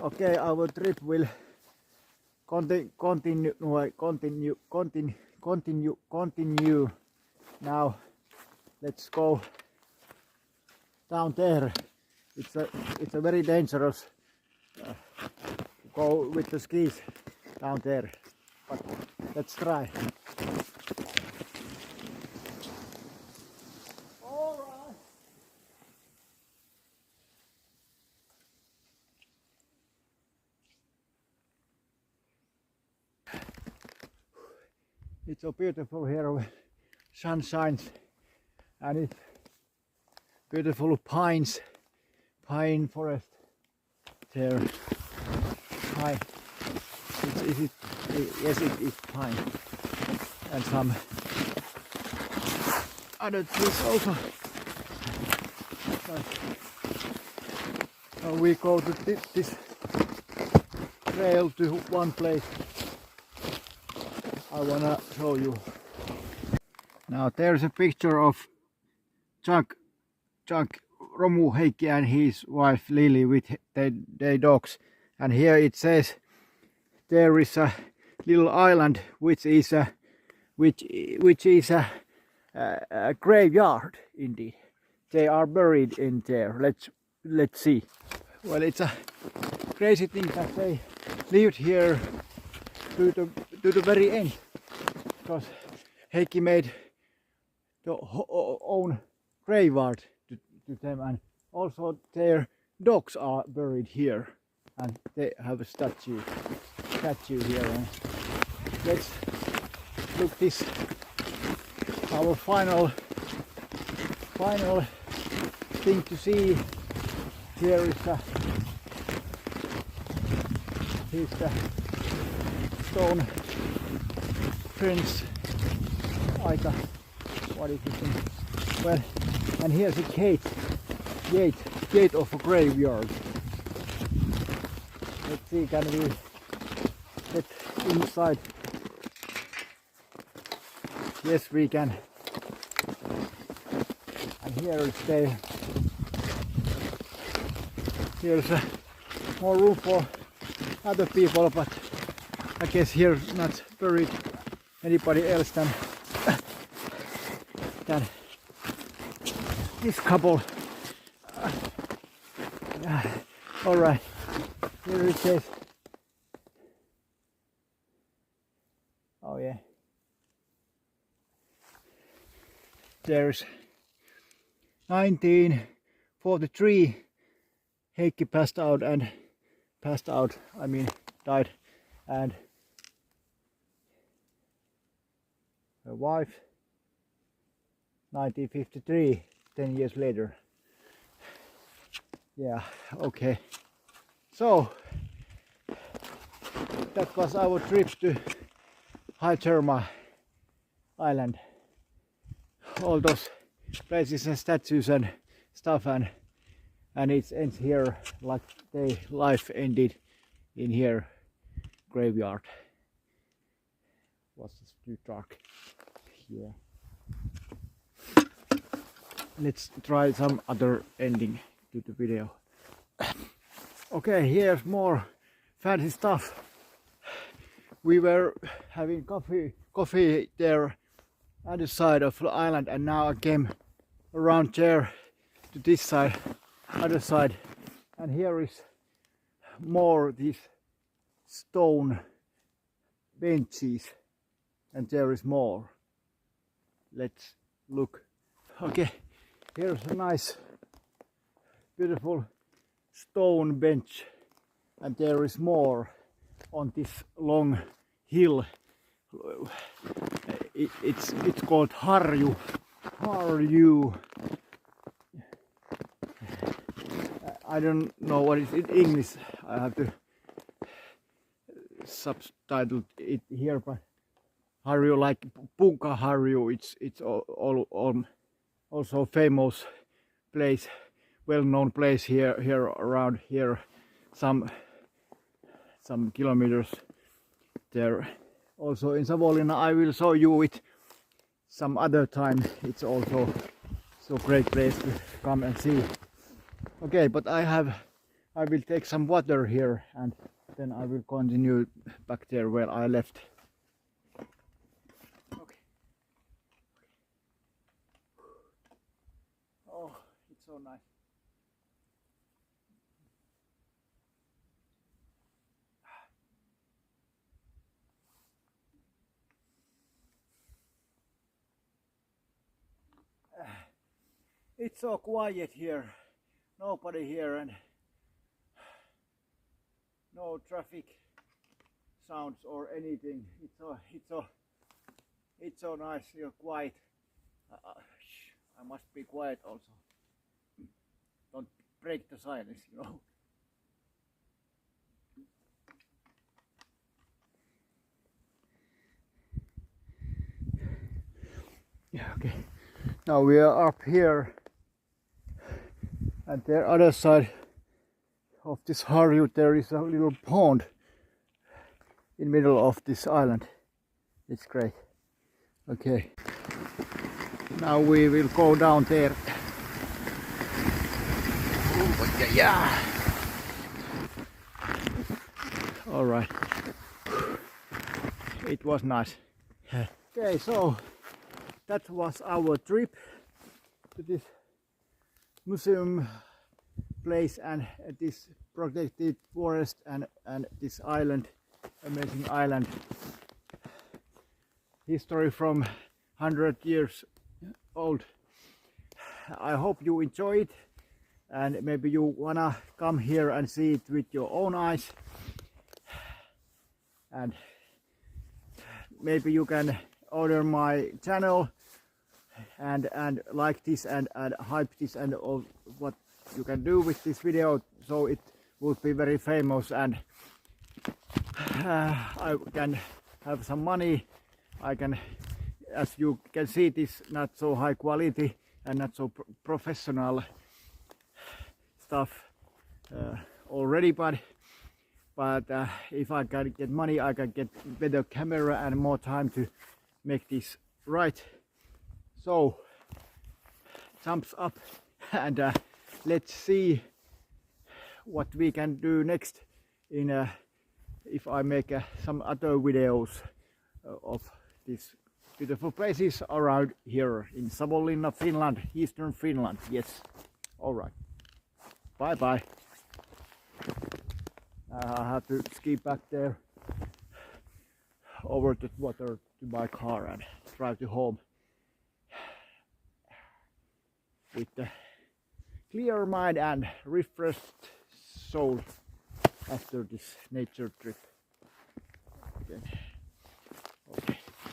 Okay, our trip will continue. Now let's go down there. It's a very dangerous go with the skis down there, but let's try. It's so beautiful here, sun shines, and it's beautiful pine forest there. Pine. Yes, it is pine, and some other trees also. We go to this trail to one place I wanna show you. Now there's a picture of Chuck Romu Heikki and his wife Lily with their dogs, and here it says there is a little island which is a graveyard indeed. They are buried in there. Let's see. Well, it's a crazy thing that they lived here to the very end, because Heikki made the own graveyard to them, and also their dogs are buried here, and they have a statue here. And let's look this. Our final thing to see here is the stone prince. What is it? Well, and here's a gate of a graveyard. Let's see, can we get inside? Yes, we can. And here is here's more room for other people, but I guess here's not buried anybody else than this couple. All right, here it says. Oh yeah, there's 1943. Heikki passed out. I mean, died, and her wife 1953, 10 years later. Yeah, okay. So that was our trip to Hytermä island. All those places and statues and stuff, and it ends here, like their life ended in here, graveyard. Was too dark here. Let's try some other ending to the video. Okay, here's more fancy stuff. We were having coffee there at the side of the island, and now I came around there to this side, other side, and here is more these stone benches, and there is more. Let's look. Okay, here's a nice beautiful stone bench, and there is more on this long hill. It's called Harju. I don't know what it is in English. I have to subtitle it here, but Harju, like Punka Harju, it's also famous place, well-known place here around here, some kilometers there. Also in Savonlinna, I will show you it some other time. It's also so great place to come and see. Okay, but I I will take some water here and then I will continue back there where I left. Okay. Oh, it's so nice. It's so quiet here, nobody here and no traffic sounds or anything. It's so nice, you're quiet. I must be quiet also. Don't break the silence, you know. Yeah, okay. Now we are up here, and the other side of this harju there is a little pond in middle of this island. It's great. Okay. Now we will go down there. Oh, yeah. All right. It was nice. Okay, so that was our trip to this museum place and this protected forest and this island, amazing island. History from 100 years old. I hope you enjoy it and maybe you wanna come here and see it with your own eyes, and maybe you can order my channel and like this and hype this and all what you can do with this video, so it would be very famous and I can have some money. I can, as you can see, this not so high quality and not so professional stuff already, but if I can get money I can get better camera and more time to make this right. So thumbs up and let's see what we can do next in if I make some other videos of these beautiful places around here in Savonlinna, Finland, eastern Finland. Yes. All right. Bye bye. I have to ski back there over the water to my car and drive to home with a clear mind and refreshed soul after this nature trip. Okay.